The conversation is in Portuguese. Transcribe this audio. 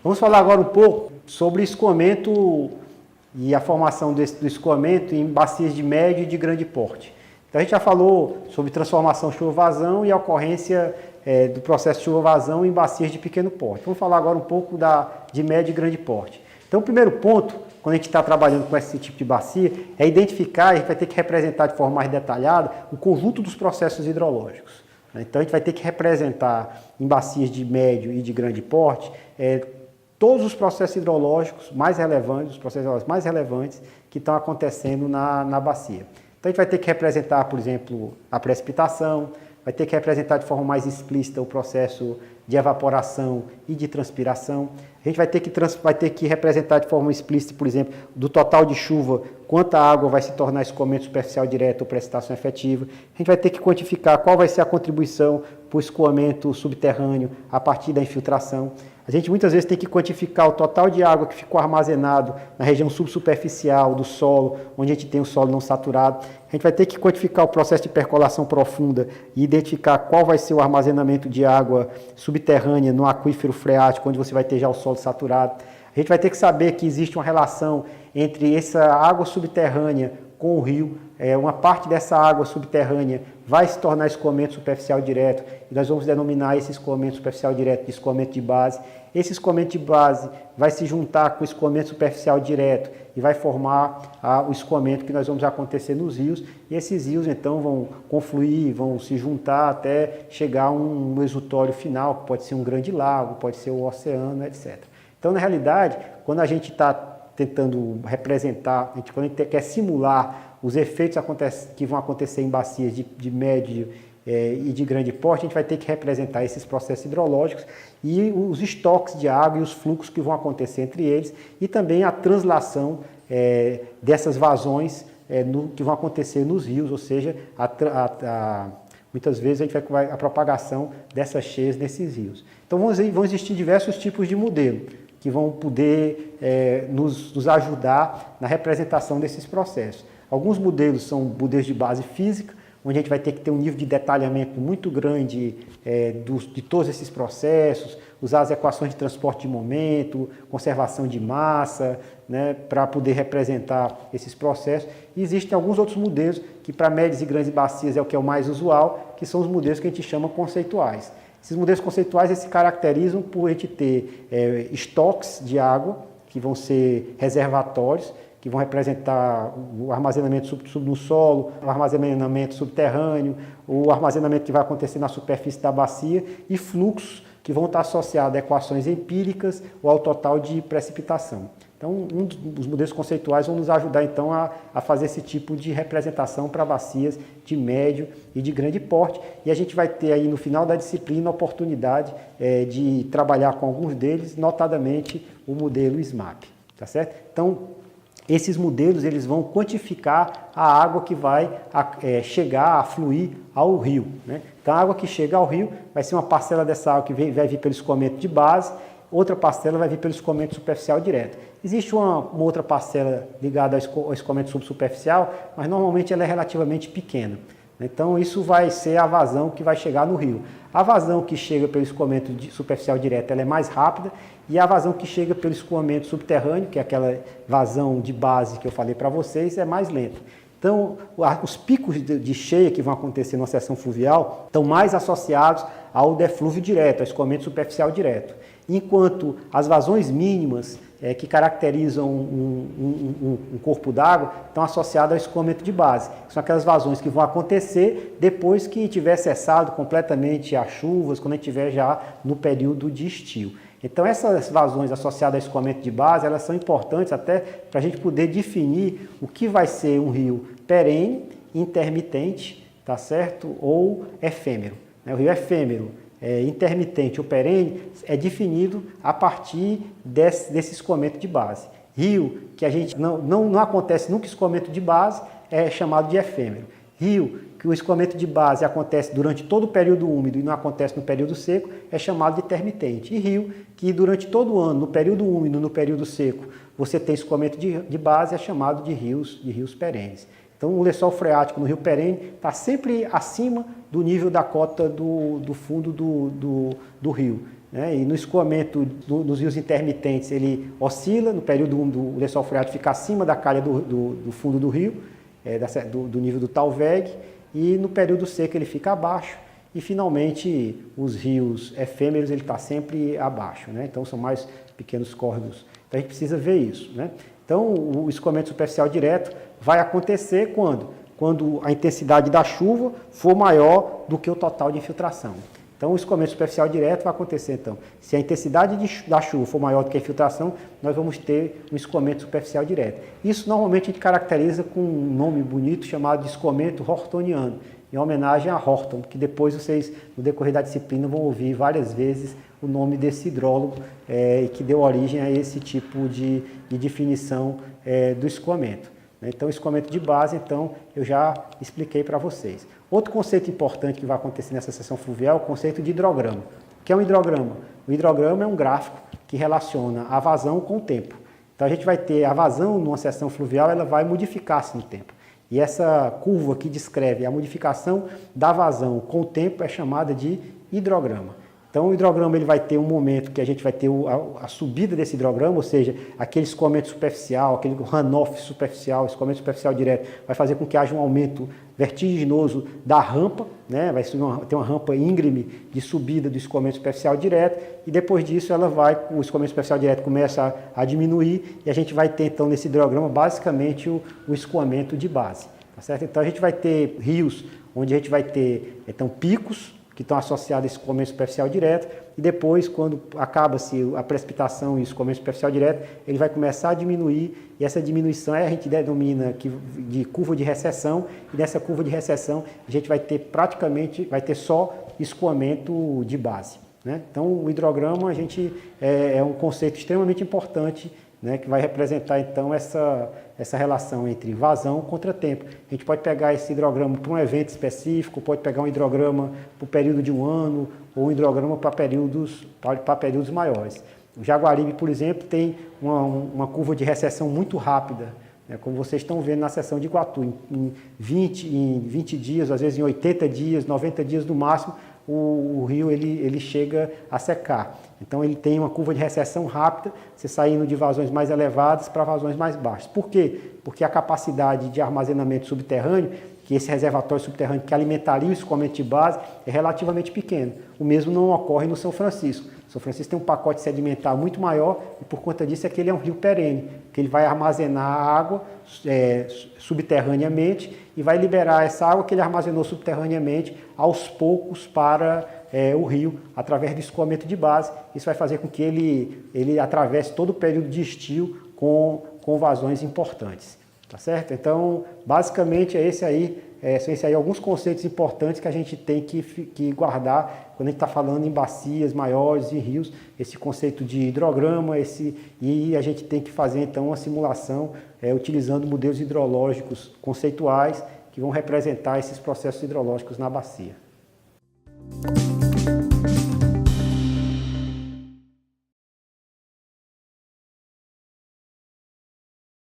Vamos falar agora um pouco sobre escoamento e a formação do escoamento em bacias de médio e de grande porte. Então a gente já falou sobre transformação chuva-vazão e a ocorrência do processo de chuva-vazão em bacias de pequeno porte. Vamos falar agora um pouco de médio e grande porte. Então o primeiro ponto, quando a gente está trabalhando com esse tipo de bacia, é identificar, a gente vai ter que representar de forma mais detalhada o conjunto dos processos hidrológicos. Então a gente vai ter que representar em bacias de médio e de grande porte todos os processos hidrológicos mais relevantes, os processos hidrológicos mais relevantes que estão acontecendo na bacia. Então a gente vai ter que representar, por exemplo, a precipitação, vai ter que representar de forma mais explícita o processo de evaporação e de transpiração. A gente vai ter que representar de forma explícita, por exemplo, do total de chuva, quanta água vai se tornar escoamento superficial direto ou precipitação efetiva. A gente vai ter que quantificar qual vai ser a contribuição para o escoamento subterrâneo a partir da infiltração. A gente muitas vezes tem que quantificar o total de água que ficou armazenado na região subsuperficial do solo, onde a gente tem o solo não saturado. A gente vai ter que quantificar o processo de percolação profunda e identificar qual vai ser o armazenamento de água subterrânea no aquífero freático, onde você vai ter já o solo saturado. A gente vai ter que saber que existe uma relação entre essa água subterrânea com o rio. Uma parte dessa água subterrânea vai se tornar escoamento superficial direto, e nós vamos denominar esse escoamento superficial direto de escoamento de base. Esse escoamento de base vai se juntar com o escoamento superficial direto e vai formar o escoamento que nós vamos acontecer nos rios, e esses rios então vão confluir, vão se juntar até chegar a um exutório final, que pode ser um grande lago, pode ser o oceano, etc. Então, na realidade, quando a gente está tentando representar, quando a gente quer simular os efeitos que vão acontecer em bacias de médio e de grande porte, a gente vai ter que representar esses processos hidrológicos e os estoques de água e os fluxos que vão acontecer entre eles, e também a translação dessas vazões que vão acontecer nos rios, ou seja, muitas vezes a gente vai a propagação dessas cheias nesses rios. Então vão existir diversos tipos de modelo que vão poder nos ajudar na representação desses processos. Alguns modelos são modelos de base física, onde a gente vai ter que ter um nível de detalhamento muito grande de todos esses processos, usar as equações de transporte de momento, conservação de massa, né, para poder representar esses processos. E existem alguns outros modelos que para médias e grandes bacias é o que é o mais usual, que são os modelos que a gente chama conceituais. Esses modelos conceituais se caracterizam por a gente ter estoques de água, que vão ser reservatórios, que vão representar o armazenamento no solo, o armazenamento subterrâneo, o armazenamento que vai acontecer na superfície da bacia, e fluxos que vão estar associados a equações empíricas ou ao total de precipitação. Então, os modelos conceituais vão nos ajudar então a fazer esse tipo de representação para bacias de médio e de grande porte, e a gente vai ter aí no final da disciplina a oportunidade de trabalhar com alguns deles, notadamente o modelo SMAP, tá certo? Então, esses modelos eles vão quantificar a água que vai chegar a fluir ao rio, né? Então a água que chega ao rio vai ser uma parcela dessa água que vai vir pelo escoamento de base, outra parcela vai vir pelo escoamento superficial direto. Existe uma outra parcela ligada ao escoamento subsuperficial, mas normalmente ela é relativamente pequena. Então isso vai ser a vazão que vai chegar no rio. A vazão que chega pelo escoamento superficial direto ela é mais rápida, e a vazão que chega pelo escoamento subterrâneo, que é aquela vazão de base que eu falei para vocês, é mais lenta. Então os picos de cheia que vão acontecer na seção fluvial estão mais associados ao deflúvio direto, ao escoamento superficial direto. Enquanto as vazões mínimas que caracterizam um corpo d'água estão associadas ao escoamento de base. São aquelas vazões que vão acontecer depois que tiver cessado completamente as chuvas, quando a gente estiver já no período de estio. Então essas vazões associadas ao escoamento de base, elas são importantes até para a gente poder definir o que vai ser um rio perene, intermitente, tá certo? Ou efêmero. O rio efêmero, intermitente ou perene é definido a partir desse escoamento de base. Rio que a gente não acontece nunca escoamento de base é chamado de efêmero. Rio que o escoamento de base acontece durante todo o período úmido e não acontece no período seco é chamado de intermitente. E rio que durante todo o ano, no período úmido e no período seco, você tem escoamento de base é chamado de rios perenes. Então o lençol freático no rio perene está sempre acima do nível da cota do fundo do rio. né? E no escoamento dos rios intermitentes, ele oscila, no período o lençol freático fica acima da calha do fundo do rio, do nível do talveg, e no período seco ele fica abaixo, e finalmente os rios efêmeros ele está sempre abaixo, né? Então são mais pequenos córregos. Então a gente precisa ver isso, né? Então o escoamento superficial direto vai acontecer quando a intensidade da chuva for maior do que o total de infiltração. Então o escoamento superficial direto vai acontecer então. Se a intensidade da chuva for maior do que a infiltração, nós vamos ter um escoamento superficial direto. Isso normalmente a gente caracteriza com um nome bonito chamado de escoamento hortoniano, em homenagem a Horton, que depois vocês, no decorrer da disciplina, vão ouvir várias vezes o nome desse hidrólogo que deu origem a esse tipo de definição do escoamento. Então, o escoamento de base, então, eu já expliquei para vocês. Outro conceito importante que vai acontecer nessa seção fluvial é o conceito de hidrograma. O que é um hidrograma? O hidrograma é um gráfico que relaciona a vazão com o tempo. Então, a gente vai ter a vazão numa seção fluvial, ela vai modificar-se no tempo. E essa curva que descreve a modificação da vazão com o tempo é chamada de hidrograma. Então o hidrograma ele vai ter um momento que a gente vai ter a subida desse hidrograma, ou seja, aquele escoamento superficial, aquele runoff superficial, escoamento superficial direto, vai fazer com que haja um aumento vertiginoso da rampa, né? Vai ter uma rampa íngreme de subida do escoamento superficial direto, e depois disso o escoamento superficial direto começa a diminuir, e a gente vai ter então nesse hidrograma basicamente o escoamento de base. Tá certo? Então a gente vai ter rios onde a gente vai ter então picos, que estão associados a esse escoamento superficial direto, e depois, quando acaba-se a precipitação e o escoamento superficial direto, ele vai começar a diminuir, e essa diminuição a gente denomina de curva de recessão, e nessa curva de recessão a gente vai ter só escoamento de base, né? Então o hidrograma é um conceito extremamente importante, né, que vai representar então essa relação entre vazão contra tempo. A gente pode pegar esse hidrograma para um evento específico, pode pegar um hidrograma para o período de um ano, ou um hidrograma para períodos maiores. O Jaguaribe, por exemplo, tem uma curva de recessão muito rápida, né, como vocês estão vendo na seção de Iguatu. Em 20 dias, às vezes em 80 dias, 90 dias no máximo, o rio ele chega a secar. Então ele tem uma curva de recessão rápida, você saindo de vazões mais elevadas para vazões mais baixas. Por quê? Porque a capacidade de armazenamento subterrâneo, que esse reservatório subterrâneo que alimentaria o escoamento de base, é relativamente pequeno. O mesmo não ocorre no São Francisco. O São Francisco tem um pacote sedimentar muito maior, e por conta disso é que ele é um rio perene, que ele vai armazenar a água subterraneamente e vai liberar essa água que ele armazenou subterraneamente aos poucos para o rio, através do escoamento de base. Isso vai fazer com que ele atravesse todo o período de estio com vazões importantes. Tá certo? Então, basicamente, são esses aí alguns conceitos importantes que a gente tem que guardar quando a gente está falando em bacias maiores e rios, esse conceito de hidrograma, e a gente tem que fazer então uma simulação utilizando modelos hidrológicos conceituais que vão representar esses processos hidrológicos na bacia.